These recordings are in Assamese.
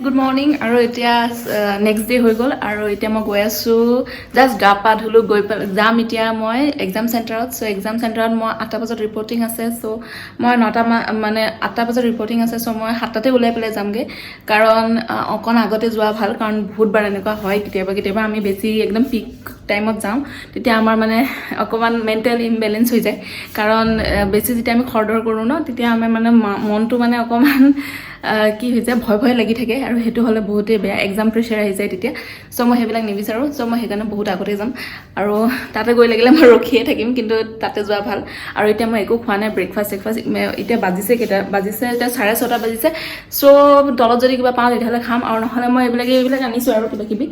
গুড মৰ্নিং আৰু এতিয়া নেক্সট ডে হৈ গ'ল আৰু এতিয়া মই গৈ আছোঁ জাষ্ট গা পা ধুলোঁ গৈ যাম এতিয়া মই এক্সাম চেণ্টাৰত চ' এক্সাম চেণ্টাৰত মই 8টা বজাত ৰিপৰ্টিং আছে চ' মই 9টা মানে 8টা বজাত ৰিপৰ্টিং আছে চ' মই 7টাতে ওলাই পেলাই যামগৈ কাৰণ অকণ আগতে যোৱা ভাল কাৰণ বহুতবাৰ এনেকুৱা হয় কেতিয়াবা আমি বেছি একদম পিক টাইমত যাওঁ তেতিয়া আমাৰ মানে অকণমান মেণ্টেল ইমবেলেঞ্চ হৈ যায় কাৰণ বেছি যেতিয়া আমি খৰধৰ কৰোঁ ন তেতিয়া আমাৰ মানে মনটো মানে অকণমান কি হৈ যায় ভয় লাগি থাকে আৰু সেইটো হ'লে বহুতেই বেয়া এক্সাম প্ৰেছাৰ আহি যায় তেতিয়া চ' মই সেইবিলাক নিবিচাৰোঁ চ' মই সেইকাৰণে বহুত আগতে যাম আৰু তাতে গৈ লাগিলে মই ৰখিয়ে থাকিম কিন্তু তাতে যোৱা ভাল আৰু এতিয়া মই একো খোৱা নাই ব্ৰেকফাষ্ট এতিয়া বাজিছে কেইটা বাজিছে এতিয়া 6:30 বাজিছে চ' তলত যদি কিবা পাওঁ তেতিয়াহ'লে খাম আৰু নহ'লে মই এইবিলাক আনিছোঁ আৰু কিবাকিবি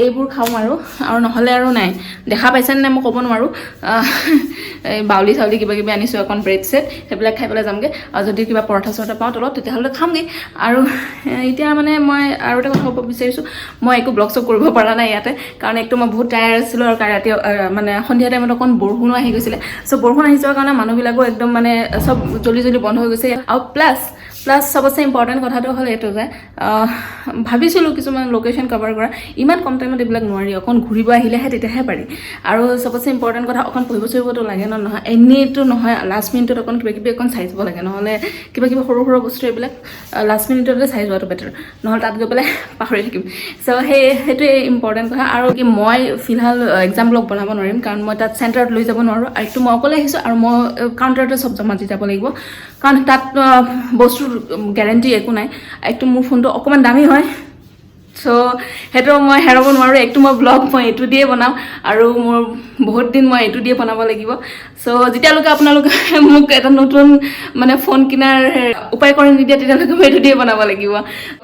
এইবোৰ খাওঁ আৰু নহ'লে আৰু নাই দেখা পাইছেনে নাই মই ক'ব নোৱাৰোঁ এই বাউলি চাউলি কিবাকিবি আনিছোঁ অকণ ব্ৰেড চেট সেইবিলাক খাই পেলাই যামগৈ আৰু যদি কিবা পৰঠা চৰঠা পাওঁ তলত তেতিয়াহ'লে খামগৈ আৰু এতিয়া মানে মই আৰু এটা কথা ক'ব বিচাৰিছোঁ মই একো ব্লগ চগ কৰিব পৰা নাই ইয়াতে কাৰণ একটো মই বহুত টায়াৰ্ড আছিলোঁ আৰু ৰাতি মানে সন্ধিয়া টাইমত অকণ বৰষুণো আহি গৈছিলে চ' বৰষুণ আহি যোৱাৰ কাৰণে মানুহবিলাকো একদম মানে চব জল্দি বন্ধ হৈ গৈছে আৰু প্লাছ চবতছে ইম্পৰ্টেণ্ট কথাটো হ'ল এইটো যে ভাবিছিলোঁ কিছুমান লোকেশ্যন কভাৰ কৰা ইমান কম টাইমত এইবিলাক নোৱাৰি অকণ ঘূৰিব আহিলেহে তেতিয়াহে পাৰি আৰু চবতছে ইম্পৰ্টেণ্ট কথা অকণ পঢ়িবতো লাগে নহয় এনেইতো নহয় লাষ্ট মিনিটত অকণ কিবাকিবি অকণ চাই যাব লাগে নহ'লে কিবাকিবি সৰু বস্তু এইবিলাক লাষ্ট মিনিটতে চাই যোৱাটো বেটাৰ নহ'লে তাত গৈ পেলাই পাহৰি থাকিম চ' সেইটোৱে ইম্পৰ্টেণ্ট কথা আৰু কি মই ফিলহাল এক্সাম ব্লগ বনাব নোৱাৰিম কাৰণ মই তাত চেণ্টাৰত লৈ যাব নোৱাৰোঁ আৰু একটো মই অকলে আহিছোঁ আৰু মই কাউণ্টাৰতে চব জমা দি যাব লাগিব কাৰণ তাত বস্তুৰ গেৰেণ্টি একো নাই একটো মোৰ ফোনটো অকণমান দামী হয় চ' সেইটো মই হেৰাব নোৱাৰোঁ একটো মই ব্লগ মই এইটো দিয়ে বনাম আৰু মোৰ বহুত দিন মই এইটো দিয়ে বনাব লাগিব চ' যেতিয়ালৈকে আপোনালোকে মোক এটা নতুন মানে ফোন কিনাৰ উপায় কৰি নিদিয়ে তেতিয়ালৈকে মই এইটো দিয়ে বনাব লাগিব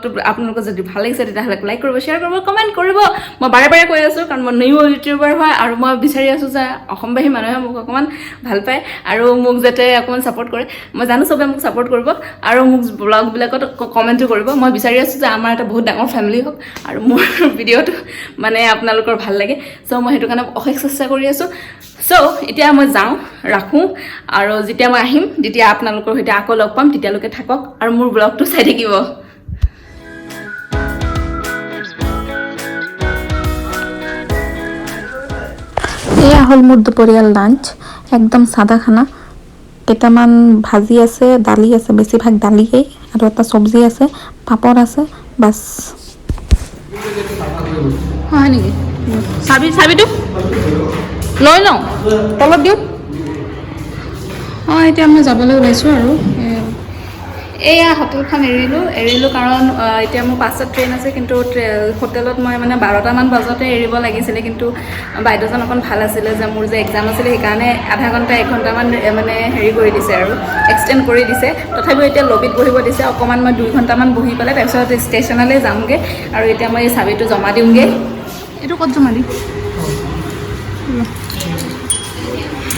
তো আপোনালোকৰ যদি ভাল লাগিছে তেতিয়াহ'লে লাইক কৰিব শ্বেয়াৰ কৰিব কমেণ্ট কৰিব মই বাৰে কৈ আছোঁ কাৰণ মই নিউ ইউটিউবাৰ হয় আৰু মই বিচাৰি আছোঁ যে অসমবাসী মানুহে মোক অকণমান ভাল পায় আৰু মোক যাতে অকণমান ছাপোৰ্ট কৰে মই জানো চবে মোক ছাপোৰ্ট কৰিব আৰু মোক ব্লগবিলাকত কমেণ্টো কৰিব মই বিচাৰি আছোঁ যে আমাৰ এটা বহুত ডাঙৰ ফেমিলি হওক আৰু মোৰ ভিডিঅ'টো মানে আপোনালোকৰ ভাল লাগে চ' মই সেইটো কাৰণে অশেষ চেষ্টা কৰি আছোঁ চ' এতিয়া মই যাওঁ ৰাখোঁ আৰু যেতিয়া মই আহিম তেতিয়া আপোনালোকৰ সৈতে আকৌ লগ পাম তেতিয়ালৈকে থাকক আৰু মোৰ ব্লগটো চাই থাকিব এয়া হ'ল মোৰ দুপৰীয়াৰ লাঞ্চ একদম সাদা খানা কেইটামান ভাজি আছে দালি আছে বেছিভাগ দালিয়েই আৰু এটা চব্জি আছে পাপৰ আছে বাছ হয় নেকি চাবিটো লৈ লওঁ তলত দিওঁ এতিয়া মই যাবলৈ ওলাইছোঁ আৰু এয়া হোটেলখন এৰিলোঁ কাৰণ এতিয়া মোৰ 5টাত ট্ৰেইন আছে কিন্তু হোটেলত মই মানে 12টামান বজাতে এৰিব লাগিছিলে কিন্তু বাইদেউজন অকণ ভাল আছিলে যে মোৰ যে এক্সাম আছিলে সেইকাৰণে আধা ঘণ্টা 1 ঘণ্টামান মানে হেৰি কৰি দিছে আৰু এক্সটেণ্ড কৰি দিছে তথাপিও এতিয়া লবিত বহিব দিছে অকণমান মই 2 ঘণ্টামান বহি পেলাই তাৰপিছত ষ্টেচনলৈ যামগৈ আৰু এতিয়া মই এই চাবিটো জমা দিওঁগৈ এইটো ক'ত জমা দিম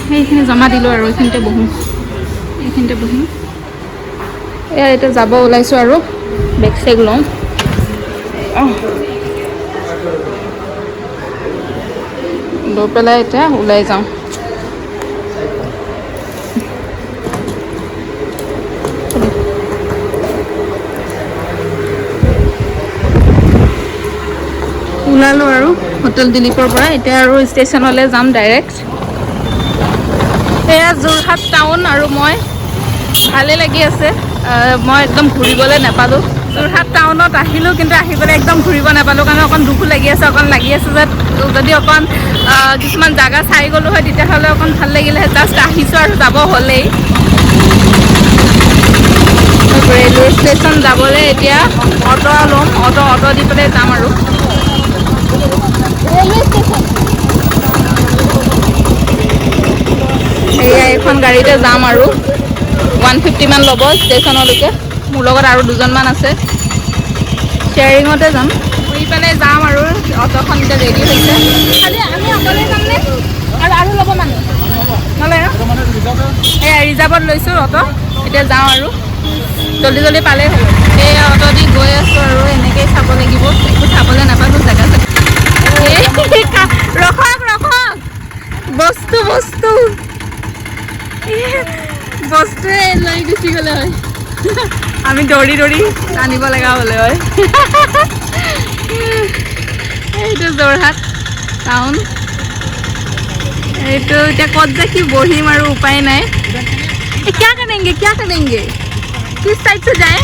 সেইখিনি জমা দিলোঁ আৰু এইখিনিতে বহিম এতিয়া যাব ওলাইছোঁ আৰু বেগ চেগ লওঁ লৈ পেলাই এতিয়া ওলাই যাওঁ ওলালোঁ আৰু হোটেল দিলীপৰ পৰা এতিয়া আৰু ষ্টেচনলৈ যাম ডাইৰেক্ট এয়া যোৰহাট টাউন আৰু মই ভালে লাগি আছে মই একদম ঘূৰিবলৈ নাপালোঁ যোৰহাট টাউনত আহিলোঁ কিন্তু আহি পেলাই একদম ঘূৰিব নাপালোঁ কাৰণ অকণ দুখো লাগি আছে যে যদি অকণ কিছুমান জাগা চাই গ'লোঁ হয় তেতিয়াহ'লে অকণ ভাল লাগিলেহে জাষ্ট আহিছোঁ আৰু যাব হ'লেই ৰেলৱে ষ্টেচন যাবলৈ এতিয়া অটো ল'ম অটো দি পেলাই যাম আৰু ৰেলৱে ষ্টেচন সেয়া এখন গাড়ীতে যাম আৰু 150 মান ল'ব ষ্টেচনলৈকে মোৰ লগত আৰু 2জনমান আছে শ্বেয়াৰিঙতে যাম ঘূৰি পেলাই যাম আৰু অটোখন এতিয়া ৰেডি হৈছে খালি আমি অকলে যামনে আৰু ল'ব মানুহ নলয় এয়া ৰিজাৰ্ভত লৈছোঁ অটো এতিয়া যাওঁ আৰু জল্দি পালেই হ'ল এই অটো দি গৈ আছোঁ আৰু এনেকৈয়ে চাব লাগিব একো চাবলৈ নাপালোঁ জেগা ৰখক বস্তুৱে লৈ গুচি গ'লে হয় আমি দৌৰি আনিব লগা হ'লে হয় যোৰহাট টাউন এইটো এতিয়া ক'ত যে কি বহিম আৰু উপায় নাই क्या करेंगे किस साइड से जाए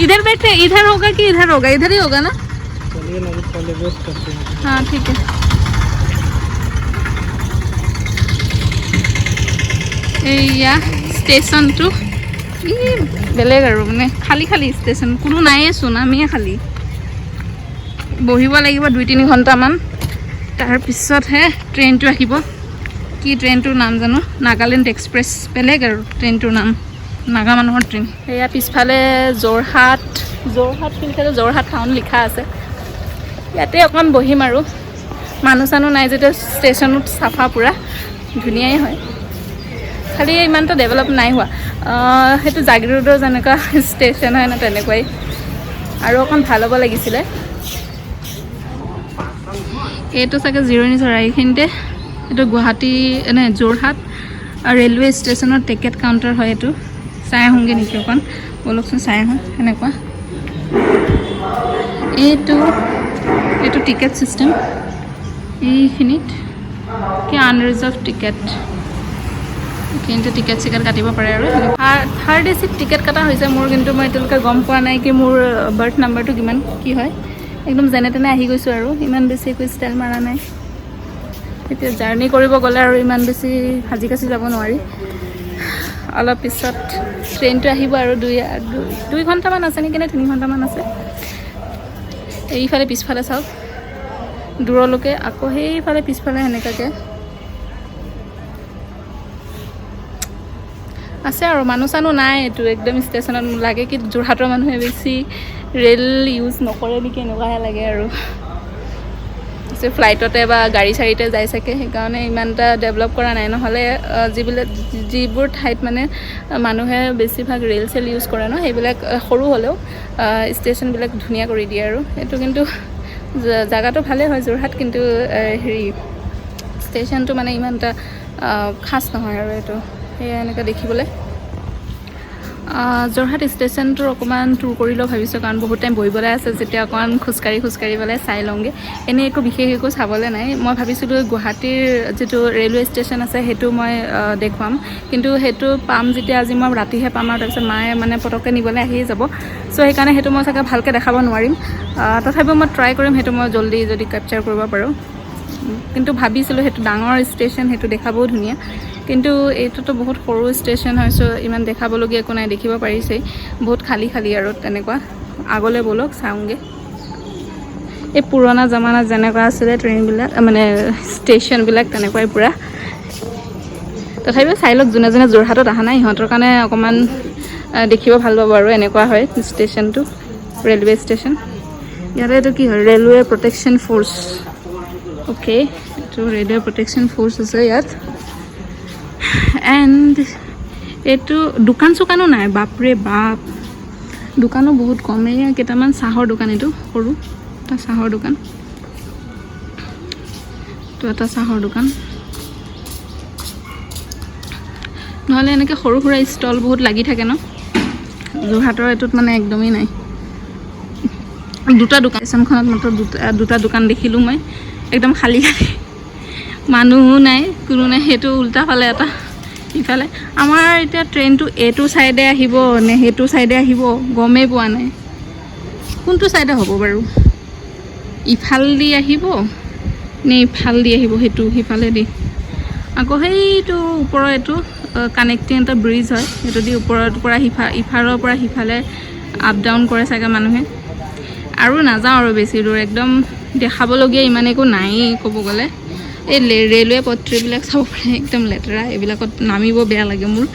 इधर बैठे इधर होगा कि इधर होगा इधर ही होगा ना चलिए ना पहले वेट करते हैं हाँ ठीक है एया स्टेशन टू बेलेग और माने खाली खाली स्टेशन कोनो नाइए चोन आमिए खाली बहिब लागिब 2-3 घंटामान तार पिछतহে ट्रेनটো আহিব কি ট্ৰেইনটোৰ নাম জানো নাগালেণ্ড এক্সপ্ৰেছ বেলেগ আৰু ট্ৰেইনটোৰ নাম নাগা মানুহৰ ট্ৰেইন এয়া পিছফালে যোৰহাট পিছফালে যোৰহাট টাউন লিখা আছে ইয়াতে অকণ বহিম আৰু মানুহ চানুহ নাই যেতিয়া ষ্টেচনত চাফা পুৰা ধুনীয়াই হয় খালি ইমানটা ডেভেলপ নাই হোৱা সেইটো জাগিৰোডৰ যেনেকুৱা ষ্টেচন হয় না তেনেকুৱাই আৰু অকণ ভাল হ'ব লাগিছিলে এইটো চাগে জিৰণি চৰা এইখিনিতে এইটো গুৱাহাটী এনে যোৰহাট ৰেলৱে ষ্টেচনৰ টিকেট কাউণ্টাৰ হয় এইটো চাই আহোঁগৈ নেকি অকণ বলকচোন চাই আহোঁ সেনেকুৱা এইটো টিকেট চিষ্টেম এইখিনিত কি আনৰিজাৰ্ভ টিকেট কিন্তু টিকেট চিকেট কাটিব পাৰে আৰু থাৰ্ড এচিত টিকেট কটা হৈছে মোৰ কিন্তু মই এতিয়ালৈকে গম পোৱা নাই কি মোৰ বাৰ্থ নাম্বাৰটো কিমান কি হয় একদম যেনে তেনে আহি গৈছোঁ আৰু ইমান বেছি একো ষ্টাইল মাৰা নাই এতিয়া জাৰ্ণি কৰিব গ'লে আৰু ইমান বেছি সাজি কাচি যাব নোৱাৰি অলপ পিছত ট্ৰেইনটো আহিব আৰু 2 ঘণ্টামান আছে নেকি নে 3 ঘণ্টামান আছে এইফালে পিছফালে চাওক দূৰলৈকে আকৌ সেইফালে পিছফালে সেনেকুৱাকৈ আছে আৰু মানুহ চানুহ নাই এইটো একদম ষ্টেচনত লাগে কি যোৰহাটৰ মানুহে বেছি ৰেল ইউজ নকৰে নেকি এনেকুৱাহে লাগে আৰু ফ্লাইটতে বা গাড়ী চাড়ীতে যাই চাগে সেইকাৰণে ইমান এটা ডেভেলপ কৰা নাই নহ'লে যিবোৰ ঠাইত মানে মানুহে বেছিভাগ ৰেল চেল ইউজ কৰে ন সেইবিলাক সৰু হ'লেও ষ্টেচনবিলাক ধুনীয়া কৰি দিয়ে আৰু এইটো কিন্তু জাগাটো ভালে হয় যোৰহাট কিন্তু হেৰি ষ্টেচনটো মানে ইমান এটা খাছ নহয় আৰু এইটো সেয়া এনেকৈ দেখিবলৈ যোৰহাট ষ্টেচনটোৰ অকণমান টুৰ কৰি লওঁ ভাবিছোঁ কাৰণ বহুত টাইম বহিবলৈ আছে যেতিয়া অকণমান খোজকাঢ়ি পেলাই চাই লওঁগৈ এনেই একো বিশেষ একো চাবলৈ নাই মই ভাবিছিলোঁ গুৱাহাটীৰ যিটো ৰেলৱে ষ্টেচন আছে সেইটো মই দেখুৱাম কিন্তু সেইটো পাম যেতিয়া আজি মই ৰাতিহে পাম আৰু তাৰপিছত মায়ে মানে পটককৈ নিবলৈ আহিয়ে যাব চ' সেইকাৰণে সেইটো মই চাগে ভালকৈ দেখাব নোৱাৰিম তথাপিও মই ট্ৰাই কৰিম সেইটো মই জল্দি যদি কেপচাৰ কৰিব পাৰোঁ কিন্তু ভাবিছিলোঁ সেইটো ডাঙৰ ষ্টেচন সেইটো দেখাবও ধুনীয়া কিন্তু এইটোতো বহুত সৰু ষ্টেচন হয় চ' ইমান দেখাবলগীয়া একো নাই দেখিব পাৰিছেই বহুত খালী আৰু তেনেকুৱা আগলৈ ব'লক চাওঁগৈ এই পুৰণা জামানাত যেনেকুৱা আছিলে ট্ৰেইনবিলাক মানে ষ্টেচনবিলাক তেনেকুৱাই পূৰা তথাপিও চাই লওক যোনে যোনে যোৰহাটত অহা নাই সিহঁতৰ কাৰণে অকণমান দেখিব ভাল পাব আৰু এনেকুৱা হয় ষ্টেচনটো ৰেলৱে ষ্টেচন ইয়াতে এইটো কি হয় ৰেলৱে প্ৰটেকশ্যন ফ'ৰ্চ অ'কে এইটো ৰেলৱে প্ৰটেকশ্যন ফ'ৰ্চ আছে ইয়াত এণ্ড এইটো দোকান চোকানো নাই বাপৰে বাপ দোকানো বহুত কমেই কেইটামান চাহৰ দোকান এইটো সৰু এটা চাহৰ দোকান তো এটা চাহৰ দোকান নহ'লে এনেকৈ সৰু সুৰা ষ্টল বহুত লাগি থাকে ন যোৰহাটৰ এইটোত মানে একদমেই নাই দুটা দোকান ষ্টেচনখনত মাত্ৰ দুটা দোকান দেখিলোঁ মই একদম খালী মানুহো নাই কোনো নাই সেইটো উল্টা ফালে এটা ইফালে আমাৰ এতিয়া ট্ৰেইনটো এইটো ছাইডে আহিব নে সেইটো ছাইডে আহিব গমেই পোৱা নাই কোনটো ছাইডে হ'ব বাৰু ইফালেদি আহিব নে ইফালেদি আহিব সেইটো সিফালেদি আকৌ সেইটো ওপৰৰ এইটো কানেক্টিং এটা ব্ৰিজ হয় সেইটো দি ওপৰৰ পৰা ইফালৰ পৰা সিফালে আপ ডাউন কৰে চাগে মানুহে আৰু নাযাওঁ আৰু বেছি দূৰ একদম দেখাবলগীয়া ইমান একো নায়েই ক'ব গ'লে এই ৰেলৱে পট্টিবিলাক চাব পাৰে একদম লেতেৰা এইবিলাকত নামিব বেয়া লাগে মোৰ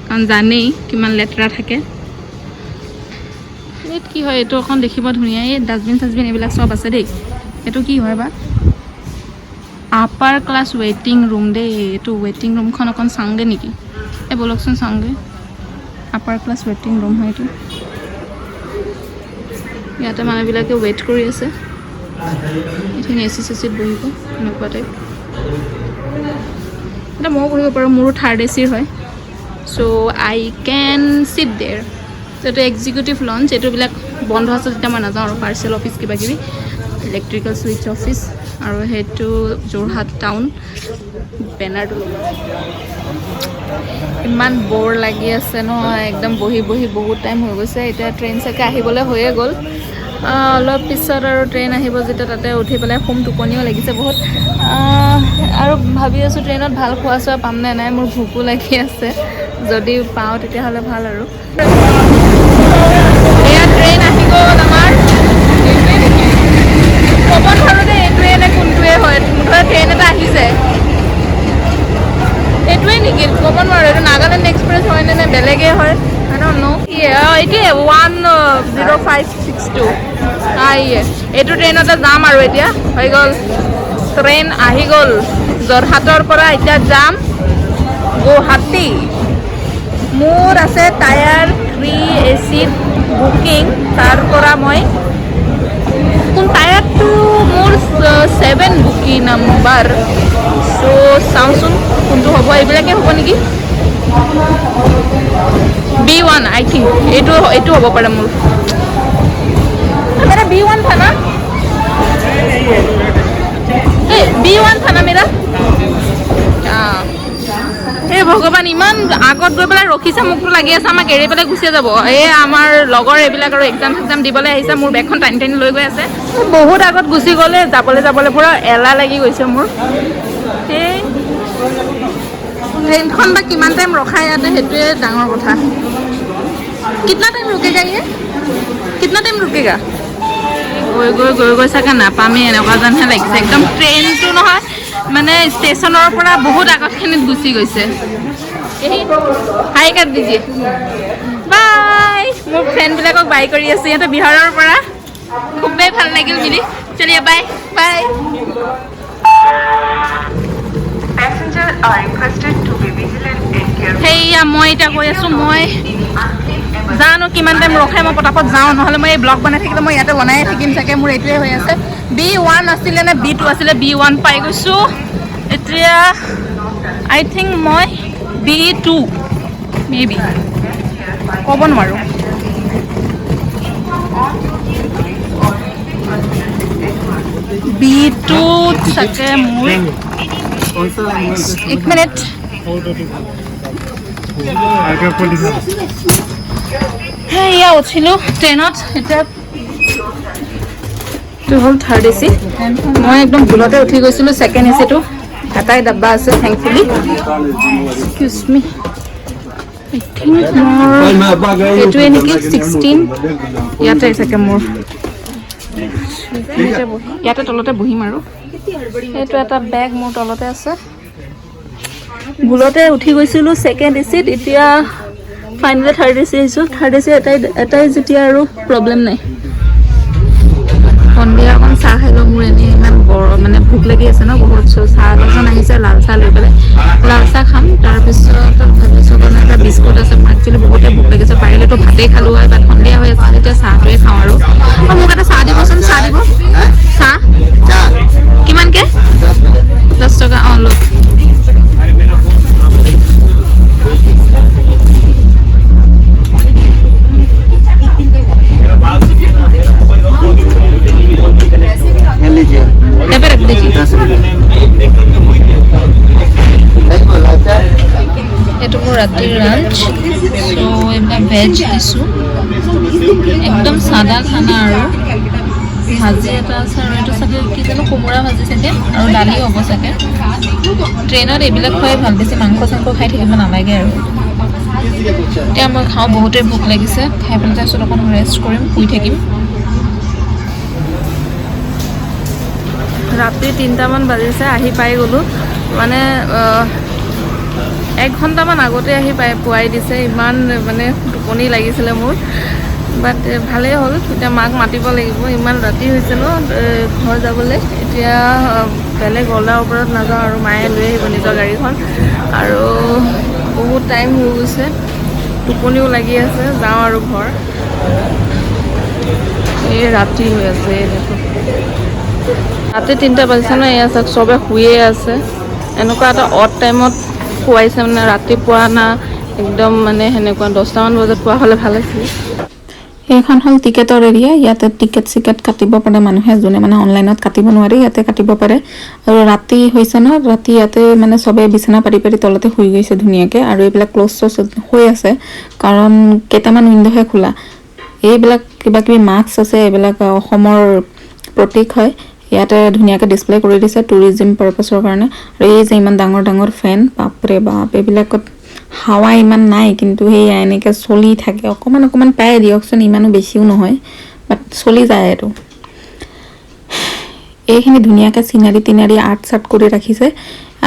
কাৰণ জানেই কিমান লেতেৰা থাকে এইটো কি হয় এইটো অকণ দেখিব ধুনীয়া এই ডাষ্টবিন চাষ্টবিন এইবিলাক চব আছে দেই এইটো কি হয় বা আপাৰ ক্লাছ ৱেইটিং ৰুম দেই এইটো ৱেইটিং ৰুমখন অকণ চাওঁগৈ নেকি এই ব'লকচোন চাওঁগৈ আপাৰ ক্লাছ ৱেইটিং ৰুম হয় এইটো ইয়াতে মানুহবিলাকে ৱেইট কৰি আছে এইখিনি এচি চেচিত বহিব এনেকুৱা টাইপ এতিয়া ময়ো বহিব পাৰোঁ মোৰো থাৰ্ড এচিৰ হয় চ' আই কেন চিট দেৰ এইটো এক্সিকিউটিভ লঞ্চ এইটোবিলাক বন্ধ আছে যেতিয়া মই নাযাওঁ আৰু পাৰ্চেল অফিচ কিবাকিবি ইলেক্ট্ৰিকেল ছুইচ অফিচ আৰু সেইটো যোৰহাট টাউন বেনাৰটো ইমান বৰ লাগি আছে নহয় একদম বহি বহি বহুত টাইম হৈ গৈছে এতিয়া ট্ৰেইন চাগে আহিবলৈ হৈয়ে গ'ল অলপ পিছত আৰু ট্ৰেইন আহিব যেতিয়া তাতে উঠি পেলাই শুম টোপনিও লাগিছে বহুত আৰু ভাবি আছোঁ ট্ৰেইনত ভাল খোৱা চোৱা পাম নে নাই মোৰ ভোকো লাগি আছে যদি পাওঁ তেতিয়াহ'লে ভাল আৰু এয়া ট্ৰেইন আহি গ'ল আমাৰ ক'ব নোৱাৰোঁ দেই এইটোৱে নে কোনটোৱে হয় মুঠতে ট্ৰেইন এটা আহিছে এইটোৱে নেকি ক'ব নোৱাৰোঁ এইটো নাগালেণ্ড এক্সপ্ৰেছ হয়নে নে বেলেগেই হয় I don't know. এইটোৱে 10562 এইটো ট্ৰেইনতে যাম আৰু এতিয়া হৈ গ'ল ট্ৰেইন আহি গ'ল যোৰহাটৰ পৰা এতিয়া যাম গুৱাহাটী মোৰ আছে টায়াৰ 3 AC বুকিং তাৰ পৰা মই কোন টায়াৰটো মোৰ 7 বুকিং নাম্বাৰ চ' চাওঁচোন কোনটো হ'ব এইবিলাকে হ'ব নেকি B1 I think এইটো হ'ব পাৰে মোৰ मेरा B1 था ना B1 था ना मेरा এই ভগৱান ইমান আগত গৈ পেলাই ৰখিছে মোকতো লাগি আছে আমাক এৰি পেলাই গুচি যাব এই আমাৰ লগৰ এইবিলাক আৰু এক্সাম দিবলৈ আহিছে মোৰ বেগখন টানি টানি লৈ গৈ আছে বহুত আগত গুচি গ'লে যাবলৈ পুৰা এলাহ লাগি গৈছে মোৰ এই ট্ৰেইনখন বা কিমান টাইম ৰখাই ইয়াতে সেইটোৱে ডাঙৰ কথা कितना टाइम रुकेगा ये कितना टाइम रुकेगा গৈ চাগে নাপামেই এনেকুৱা যেনহে লাগিছে একদম ট্ৰেইনটো নহয় মানে ষ্টেচনৰ পৰা বহুত আগতখিনিত গুচি গৈছে হাই কাট দিজিয়ে বাই মোৰ ফ্ৰেণ্ডবিলাকক বাই কৰি আছে সিহঁতে বিহাৰৰ পৰা খুবেই ভাল লাগিল মিলি চলিয়ে বাই বাই সেয়া মই এতিয়া কৈ আছোঁ মই জানো কিমান টাইম ৰখাই মই পটাপট যাওঁ নহ'লে মই এই ব্লগ বনাই থাকিলে মই ইয়াতে বনাই থাকিম চাগে মোৰ এইটোৱে হৈ আছে B1 আছিলে নে B2 আছিলে B1 পাই গৈছোঁ এতিয়া আই থিংক মই B2 মে বি ক'ব নোৱাৰোঁ B2 চাগে মোৰ এক মিনিট এয়া উঠিলোঁ ট্ৰেইনত এতিয়া এইটো হ'ল 3rd AC মই একদম ভুলতে উঠি গৈছিলোঁ 2nd ACটো এটাই ডাব্বা আছে থেংকফুলি এক্সকিউজ মি আই থিংক মোৰ এইটোৱে নেকি 16 ইয়াতে চাগে মোৰ ইয়াতে তলতে বহিম আৰু এইটো এটা বেগ মোৰ তলতে আছে ভুলতে উঠি গৈছিলোঁ 2nd ACত এতিয়া ফাইনেলি 3rd AC আহিছোঁ 3rd AC এটাই যেতিয়া আৰু প্ৰব্লেম নাই সন্ধিয়া অকণ চাহ খালোঁ মোৰ এনেই ইমান মানে ভোক লাগি আছে ন বহুত চাহ এজন আহিছে লাল চাহ লৈ পেলাই লাল চাহ খাম তাৰপিছত ভাবিছোঁ মানে এটা বিস্কুট আছে মোৰ একচুৱেলি বহুতে ভোক লাগিছে পাৰিলেতো ভাতেই খালোঁ হয় বাট সন্ধিয়া হৈ আছে এতিয়া চাহটোৱে খাওঁ আৰু মোক এটা চাহ দিবচোন চাহ দিব চাহ কিমানকৈ 10 টকা অঁ লোক यहाँ पे रख दीजिए এইটো মোৰ ৰাতিৰ লাঞ্চ চ' এইবিলাক ভেজ দিছোঁ একদম চাদা খানা আৰু ভাজি এটা আছে আৰু এইটো চাগে কি জানো কোমোৰা ভাজি চাগে আৰু দালি হ'ব চাগে ট্ৰেইনত এইবিলাক খোৱাই ভাল বেছি মাংস চাংস খাই থাকিব নালাগে আৰু এতিয়া মই খাওঁ বহুতেই ভোক লাগিছে খাই পেলাই তাৰপিছত অকণ ৰেষ্ট কৰিম শুই থাকিম ৰাতি 3টামান বাজিছে আহি পাই গ'লোঁ মানে 1 ঘণ্টামান আগতে আহি পোৱাই দিছে ইমান মানে টোপনি লাগিছিলে মোৰ বাট ভালেই হ'ল এতিয়া মাক মাতিব লাগিব ইমান ৰাতি হৈছে ন ঘৰ যাবলৈ এতিয়া বেলেগ অলাৰ ওপৰত নাযাওঁ আৰু মায়ে লৈ আহিব নিজৰ গাড়ীখন আৰু বহুত টাইম হৈ গৈছে টোপনিও লাগি আছে যাওঁ আৰু ঘৰ এই ৰাতি হৈ আছে এই দেখোন ৰাতি 3টা বাজিছে ন এয়া চাওক চবে শুয়ে আছে এনেকুৱা এটা অড টাইমত শুৱাইছে মানে ৰাতিপুৱা না একদম মানে সেনেকুৱা 10টামান বজাত পোৱা হ'লে ভাল আছিল এইখন হ'ল টিকেটৰ এৰিয়া ইয়াতে টিকেট চিকেট কাটিব পাৰে মানুহে যোনে মানে অনলাইনত কাটিব নোৱাৰে ইয়াতে কাটিব পাৰে আৰু ৰাতি হৈছে ন ৰাতি ইয়াতে মানে সবে বিছনা পাৰি পাৰি তলতে শুই গৈছে ধুনীয়াকে আৰু এইবিলাক ক্লোজ হৈ আছে কাৰণ কেইটামান উইন্ডোহে খোলা এইবিলাক কিবা কিবি মাস্ক আছে এইবিলাক অসমৰ প্ৰতীক হয় ইয়াতে ধুনীয়াকে ডিসপ্লে কৰি দিছে টুৰিজম পাৰপাসৰ কাৰণে আৰু এই যে ইমান ডাঙৰ ডাঙৰ ফেন বাপৰে বাপ এইবিলাকত হাৱা ইমান নাই কিন্তু সেই এনেকে চলি থাকে অকমান অকমান পায় দিয়কচোন ইমানো বেছিও নহয় বাট চলি যায় আৰু এইখিনি ধুনীয়াকে সিনাৰি তিনাৰি আৰ্ট চাৰ্ট কৰি ৰাখিছে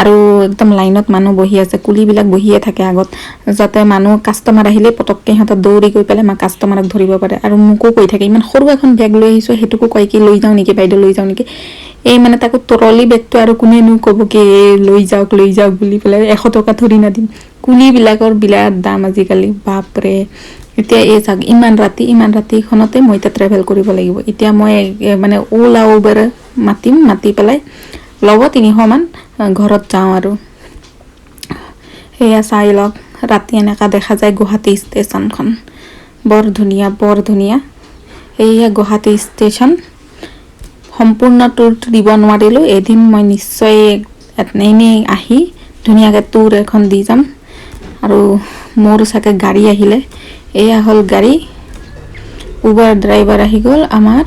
আৰু একদম লাইনত মানুহ বহি আছে কুলিবিলাক বহিয়ে থাকে আগত যাতে মানুহ কাস্টমাৰ আহিলে পটককে হতা দৌৰি গৈ পেলে মা কাস্টমাৰক ধৰিব পাৰে আৰু মুকো কৈ থাকে ইমান সৰু এখন বেগ লৈ আহিছো হেতুকো কয় কি লৈ যাও নেকি বাইদেউ লৈ যাও নেকি এই মানে তাকো ট্ৰলি বেগটো আৰু কোনেনো ক'ব কি লৈ যাওক বুলি পেলে 100 টকা ধৰি না দিম কুলিবিলাকৰ বিৰাট দাম আজিকালি বাপৰে এতিয়া এই চাগ ইমান ৰাতি খনতে মই তা ট্ৰেভেল কৰিব লাগিব এতিয়া মই মানে ওলা উবেৰ মাতি পেলাই লব 300 মান ঘৰত যাওঁ আৰু এয়া চাই লওক ৰাতি এনেকা দেখা যায় গুৱাহাটী ষ্টেচনখন বৰ ধুনীয়া এয়া গুৱাহাটী ষ্টেচন সম্পূৰ্ণ টুৰ দিব নোৱাৰিলো এদিন মই নিশ্চয় এনেই আহি ধুনীয়াকে টুৰ এখন দি যাম আৰু মোৰ সাকে গাড়ী আহিলে এয়া হল গাড়ী উবাৰ ড্ৰাইভাৰ আহি গল আমাৰ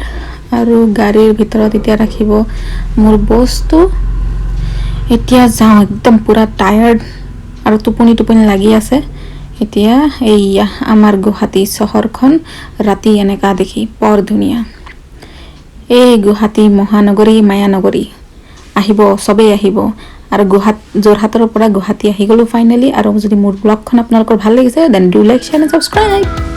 আৰু গাড়ীৰ ভিতৰত এতিয়া ৰাখিব মোৰ বস্তু এতিয়া যাওঁ একদম পুৰা টায়াৰ্ড আৰু টোপনি লাগি আছে এতিয়া এইয়া আমাৰ গুৱাহাটী চহৰখন ৰাতি এনেকা দেখি বৰ ধুনীয়া এই গুৱাহাটী মহানগৰী মায়ানগৰী আহিব সবেই আহিব আৰু যোৰহাটৰ পৰা গুৱাহাটী আহি গলো ফাইনালি আৰু যদি মোৰ ব্লগখন আপোনালোকৰ ভাল লাগিছে then do like share and subscribe